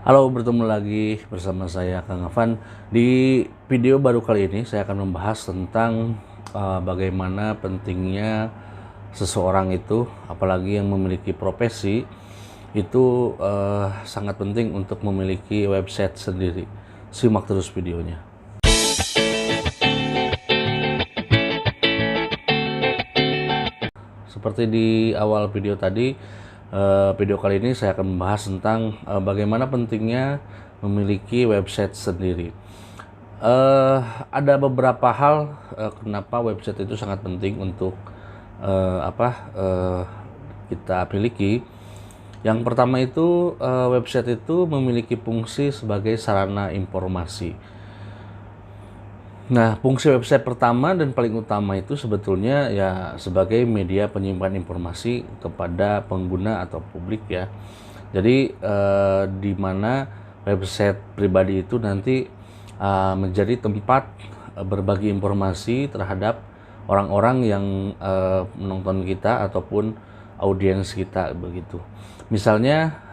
Halo, bertemu lagi bersama saya Kang Afan. Di video baru kali ini saya akan membahas tentang bagaimana pentingnya seseorang itu, apalagi yang memiliki profesi, itu sangat penting untuk memiliki website sendiri. Simak terus videonya. Seperti di awal video tadi, video kali ini saya akan membahas tentang bagaimana pentingnya memiliki website sendiri. Ada beberapa hal kenapa website itu sangat penting untuk kita miliki. Yang pertama itu website itu memiliki fungsi sebagai sarana informasi. Nah, fungsi website pertama dan paling utama itu sebetulnya ya sebagai media penyimpan informasi kepada pengguna atau publik ya. Jadi di mana website pribadi itu nanti menjadi tempat berbagi informasi terhadap orang-orang yang menonton kita ataupun audiens kita begitu. Misalnya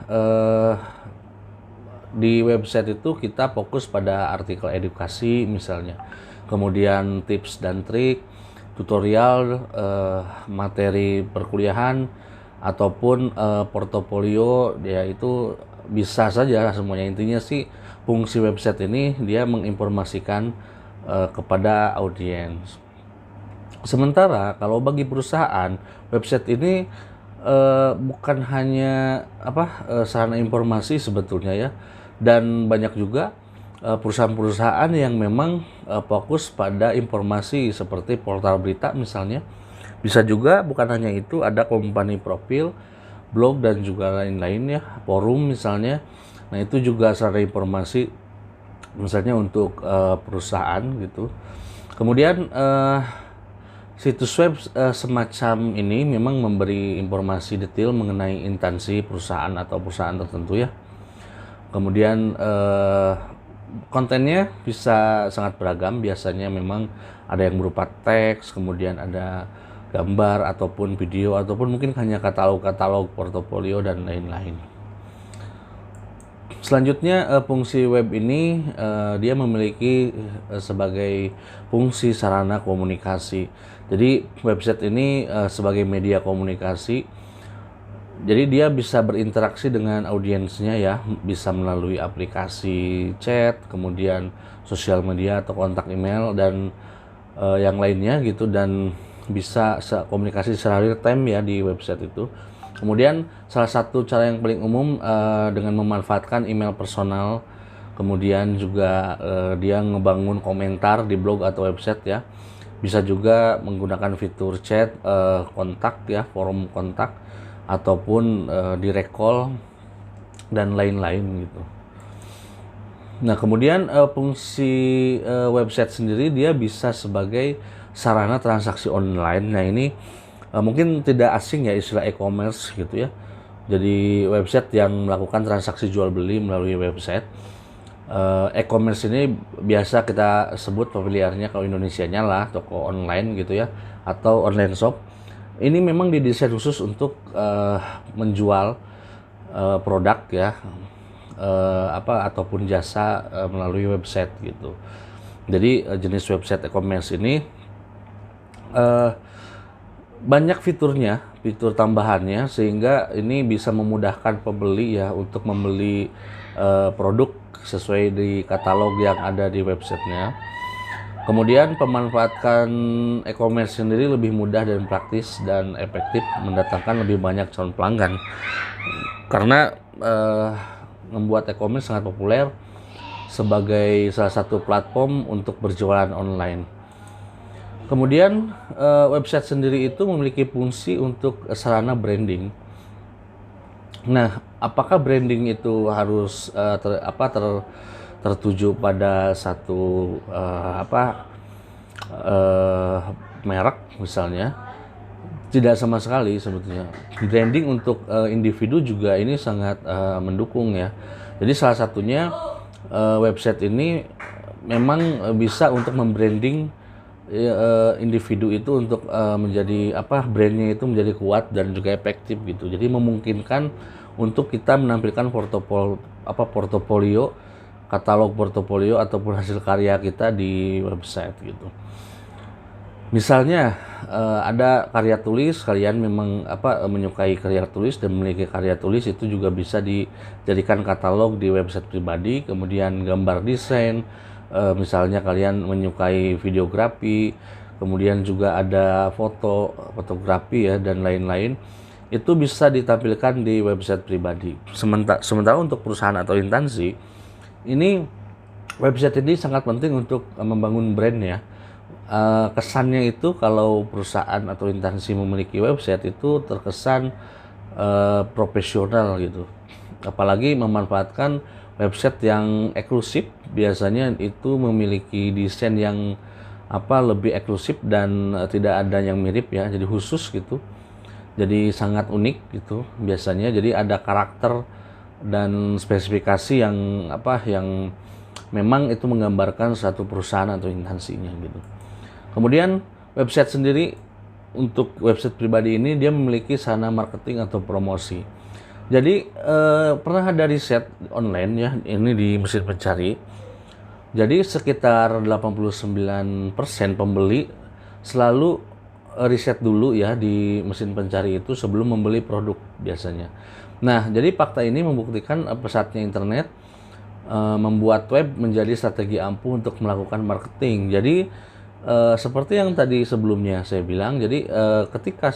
di website itu kita fokus pada artikel edukasi misalnya, kemudian tips dan trik, tutorial, materi perkuliahan, ataupun portofolio, ya itu bisa saja semuanya. Intinya sih fungsi website ini dia menginformasikan kepada audiens. Sementara kalau bagi perusahaan, website ini bukan hanya sarana informasi sebetulnya ya, dan banyak juga perusahaan-perusahaan yang memang fokus pada informasi seperti portal berita misalnya. Bisa juga bukan hanya itu, ada company profil, blog dan juga lain-lain ya, forum misalnya. Nah itu juga sarana informasi misalnya untuk perusahaan gitu. Kemudian situs web semacam ini memang memberi informasi detail mengenai instansi perusahaan atau perusahaan tertentu ya. Kemudian kontennya bisa sangat beragam, biasanya memang ada yang berupa teks, kemudian ada gambar ataupun video, ataupun mungkin hanya katalog-katalog, portofolio dan lain-lain. Selanjutnya fungsi web ini dia memiliki sebagai fungsi sarana komunikasi. Jadi website ini sebagai media komunikasi. Jadi dia bisa berinteraksi dengan audiensnya ya, bisa melalui aplikasi chat, kemudian sosial media atau kontak email dan yang lainnya gitu, dan bisa komunikasi secara real time ya di website itu. Kemudian salah satu cara yang paling umum dengan memanfaatkan email personal, kemudian juga dia ngebangun komentar di blog atau website ya. Bisa juga menggunakan fitur chat, kontak ya, forum kontak, ataupun direct call dan lain-lain gitu. Nah kemudian fungsi website sendiri dia bisa sebagai sarana transaksi online. Nah ini mungkin tidak asing ya istilah e-commerce gitu ya. Jadi website yang melakukan transaksi jual beli melalui website. E-commerce ini biasa kita sebut familiarnya kalau Indonesianya lah toko online gitu ya, atau online shop. Ini memang didesain khusus untuk menjual produk ya, ataupun jasa melalui website gitu. Jadi jenis website e-commerce ini banyak fiturnya, fitur tambahannya, sehingga ini bisa memudahkan pembeli ya untuk membeli produk sesuai di katalog yang ada di websitenya. Kemudian pemanfaatan e-commerce sendiri lebih mudah dan praktis dan efektif, mendatangkan lebih banyak calon pelanggan. Karena membuat e-commerce sangat populer sebagai salah satu platform untuk berjualan online. Kemudian website sendiri itu memiliki fungsi untuk sarana branding. Nah, apakah branding itu harus tertuju pada satu merek misalnya? Tidak sama sekali sebetulnya. Branding untuk individu juga ini sangat mendukung ya. Jadi salah satunya website ini memang bisa untuk membranding individu itu untuk menjadi brandnya itu menjadi kuat dan juga efektif gitu. Jadi memungkinkan untuk kita menampilkan portofolio, katalog portofolio ataupun hasil karya kita di website gitu. Misalnya ada karya tulis, kalian memang menyukai karya tulis dan memiliki karya tulis, itu juga bisa dijadikan katalog di website pribadi. Kemudian gambar desain, misalnya kalian menyukai videografi, kemudian juga ada fotografi ya dan lain-lain, itu bisa ditampilkan di website pribadi. Sementara untuk perusahaan atau instansi, ini website ini sangat penting untuk membangun brand ya. Kesannya itu kalau perusahaan atau instansi memiliki website itu terkesan profesional gitu. Apalagi memanfaatkan website yang eksklusif, biasanya itu memiliki desain yang lebih eksklusif dan tidak ada yang mirip ya, jadi khusus gitu. Jadi sangat unik gitu biasanya. Jadi ada karakter dan spesifikasi yang yang memang itu menggambarkan satu perusahaan atau instansinya gitu. Kemudian website sendiri, untuk website pribadi ini dia memiliki sarana marketing atau promosi. Jadi pernah ada riset online ya, ini di mesin pencari. Jadi sekitar 89% pembeli selalu riset dulu ya di mesin pencari itu sebelum membeli produk biasanya. Nah, jadi fakta ini membuktikan pesatnya internet membuat web menjadi strategi ampuh untuk melakukan marketing. Jadi seperti yang tadi sebelumnya saya bilang, jadi ketika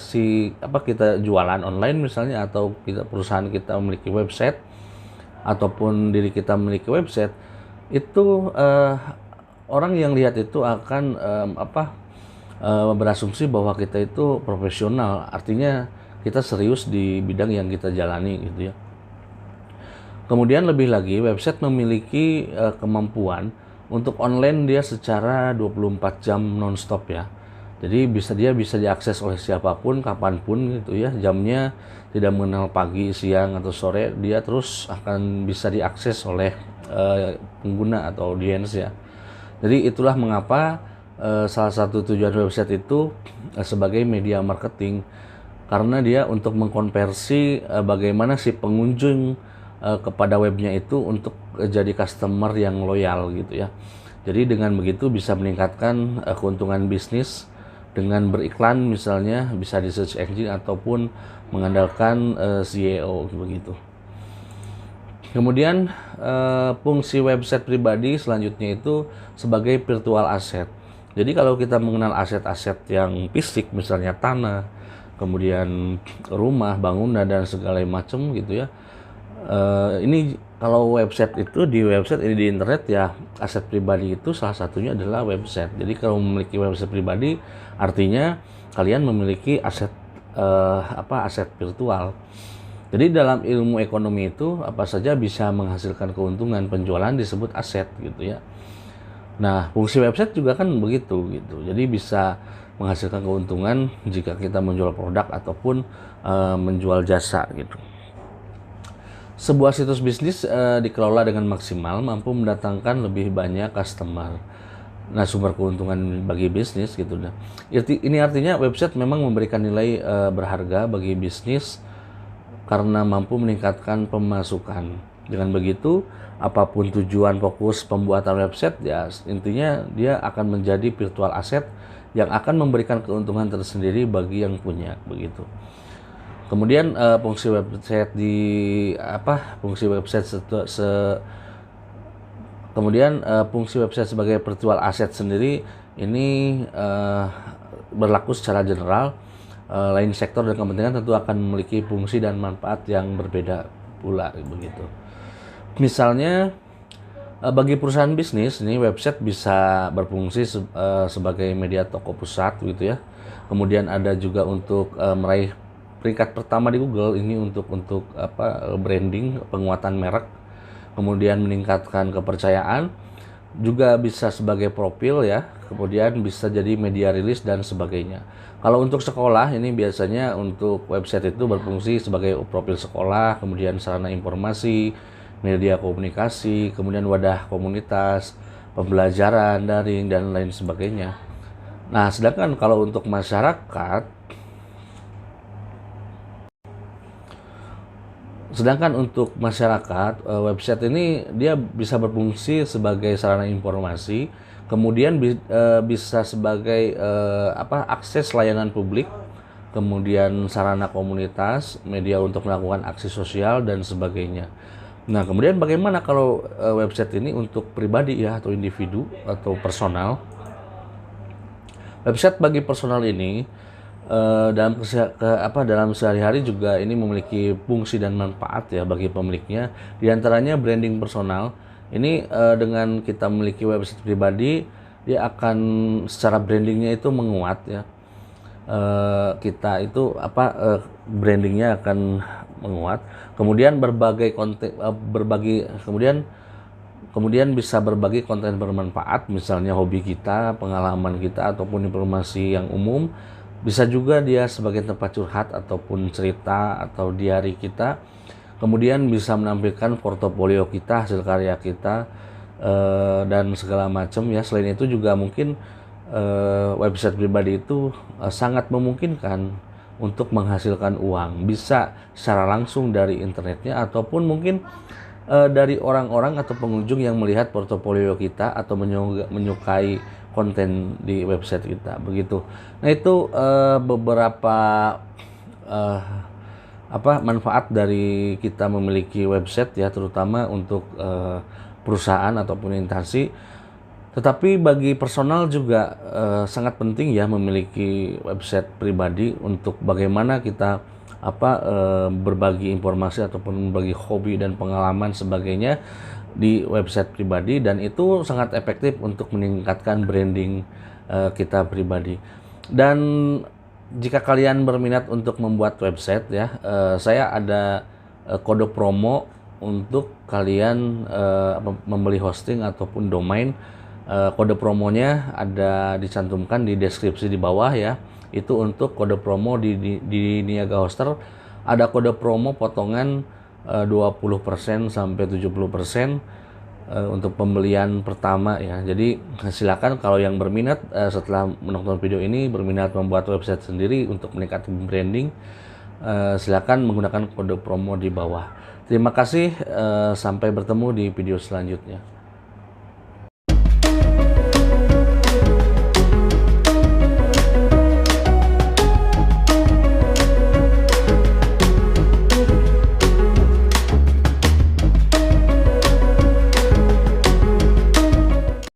kita jualan online misalnya, atau perusahaan kita memiliki website ataupun diri kita memiliki website, itu orang yang lihat itu akan berasumsi bahwa kita itu profesional, artinya kita serius di bidang yang kita jalani gitu ya. Kemudian lebih lagi, website memiliki kemampuan untuk online dia secara 24 jam nonstop ya. Jadi dia bisa diakses oleh siapapun, kapanpun gitu ya. Jamnya tidak mengenal pagi, siang, atau sore. Dia terus akan bisa diakses oleh pengguna atau audiens ya. Jadi itulah mengapa salah satu tujuan website itu sebagai media marketing. Karena dia untuk mengkonversi bagaimana si pengunjung kepada webnya itu untuk jadi customer yang loyal gitu ya. Jadi dengan begitu bisa meningkatkan keuntungan bisnis dengan beriklan, misalnya bisa di search engine ataupun mengandalkan SEO begitu. Kemudian fungsi website pribadi selanjutnya itu sebagai virtual asset. Jadi kalau kita mengenal aset-aset yang fisik, misalnya tanah, kemudian rumah, bangunan dan segala macam gitu ya. Ini kalau website itu di internet ya, aset pribadi itu salah satunya adalah website. Jadi kalau memiliki website pribadi artinya kalian memiliki aset aset virtual. Jadi dalam ilmu ekonomi itu apa saja bisa menghasilkan keuntungan penjualan disebut aset gitu ya. Nah, fungsi website juga kan begitu gitu. Jadi bisa menghasilkan keuntungan jika kita menjual produk ataupun menjual jasa gitu. Sebuah situs bisnis dikelola dengan maksimal mampu mendatangkan lebih banyak customer. Nah, sumber keuntungan bagi bisnis gitu. Nah, ini artinya website memang memberikan nilai berharga bagi bisnis karena mampu meningkatkan pemasukan. Dengan begitu, apapun tujuan fokus pembuatan website ya, intinya dia akan menjadi virtual asset yang akan memberikan keuntungan tersendiri bagi yang punya begitu. Kemudian fungsi website fungsi website sebagai virtual asset sendiri ini berlaku secara general. Lain sektor dan kepentingan tentu akan memiliki fungsi dan manfaat yang berbeda pula begitu. Misalnya bagi perusahaan bisnis ini website bisa berfungsi sebagai media toko pusat gitu ya. Kemudian ada juga untuk meraih peringkat pertama di Google, ini untuk branding, penguatan merek, kemudian meningkatkan kepercayaan, juga bisa sebagai profil ya, kemudian bisa jadi media rilis dan sebagainya. Kalau untuk sekolah ini biasanya untuk website itu berfungsi sebagai profil sekolah, kemudian sarana informasi, media komunikasi, kemudian wadah komunitas, pembelajaran daring dan lain sebagainya. Nah, sedangkan kalau untuk masyarakat Sedangkan untuk masyarakat, website ini dia bisa berfungsi sebagai sarana informasi, kemudian bisa sebagai akses layanan publik, kemudian sarana komunitas, media untuk melakukan aksi sosial dan sebagainya. Nah, kemudian bagaimana kalau website ini untuk pribadi ya atau individu atau personal? Website bagi personal ini dalam sehari-hari juga ini memiliki fungsi dan manfaat ya bagi pemiliknya. Di antaranya branding personal. Ini dengan kita memiliki website pribadi, dia akan secara brandingnya itu menguat ya. Kita itu brandingnya akan menguat. Kemudian berbagai konten kemudian bisa berbagi konten bermanfaat, misalnya hobi kita, pengalaman kita, ataupun informasi yang umum. Bisa juga dia sebagai tempat curhat ataupun cerita atau diari kita. Kemudian bisa menampilkan portofolio kita, hasil karya kita, dan segala macam ya. Selain itu juga mungkin website pribadi itu sangat memungkinkan untuk menghasilkan uang. Bisa secara langsung dari internetnya ataupun mungkin dari orang-orang atau pengunjung yang melihat portofolio kita atau menyukai konten di website kita begitu. Nah, itu beberapa manfaat dari kita memiliki website ya, terutama untuk perusahaan ataupun instansi. Tetapi bagi personal juga sangat penting ya memiliki website pribadi untuk bagaimana kita berbagi informasi ataupun berbagi hobi dan pengalaman sebagainya di website pribadi, dan itu sangat efektif untuk meningkatkan branding kita pribadi. Dan jika kalian berminat untuk membuat website ya, saya ada kode promo untuk kalian membeli hosting ataupun domain. Kode promonya ada dicantumkan di deskripsi di bawah ya. Itu untuk kode promo di Niaga Hoster. Ada kode promo potongan 20% sampai 70% untuk pembelian pertama ya. Jadi silakan kalau yang berminat setelah menonton video ini berminat membuat website sendiri untuk meningkatkan branding, silakan menggunakan kode promo di bawah. Terima kasih, sampai bertemu di video selanjutnya.